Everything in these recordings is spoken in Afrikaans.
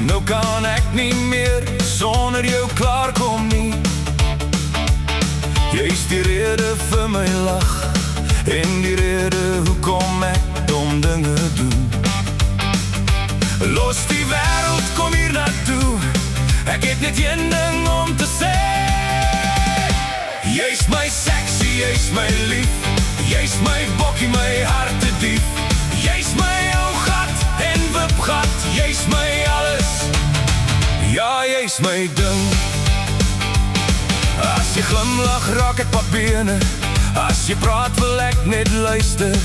Nou kan ek nie meer sonder jou klaarkom nie. Jy is die rede vir my lag en die rede hoekom ek dom dinge doen. Los die wêreld, kom hier naartoe. Ek het net een ding om te sê. Jy's my sexy, jy's my lief. Jy's my bokkie, my hartedief. Jy's my ou gat en wipgat. Jy's my alles. Ja, jy's my ding. As jy glimlach, raak ek papene. As jy praat, wil ek net luister.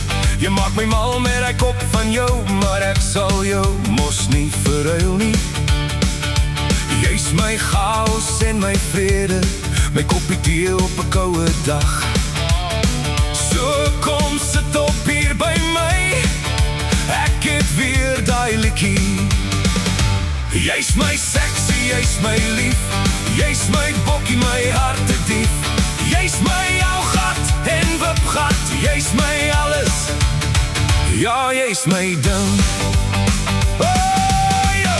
Jy maak my mal met die kop van jou, maar ek sal jou mos nie verruil nie. Jy's my chaos en my vrede, my koppie tee op 'n koue dag. So kom sit op hier by my, ek het weer daai liedjie. Jy's my sexy, jy's my lief. Jy's my bokkie, my hartedief. Jy's my ou gat en wipgat. Jy's my alles. Ja, jy's my ding. Oh, ja.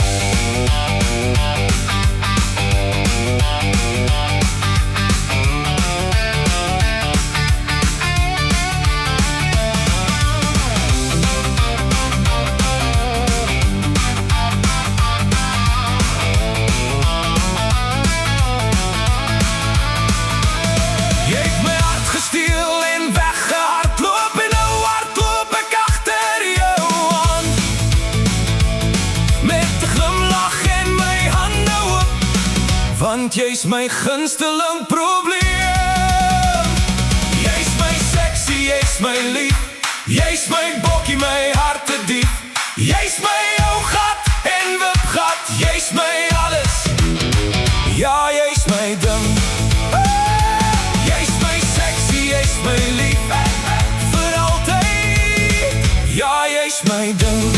Jy het my hart gesteel en weggehardloop, en nou hardloop ek agter jou aan. Met 'n glimlach en my hande oop, want jy's my gunsteling probleem. Jy's my sexy, jy's my lief. Jy's my bokkie, my hartedief. Jy's my ou gat en wipgat. Jy's my alles. Ja, jy's my ding. Jy's my sexy, jy's my lief. Vir altyd. Ja, jy's my ding.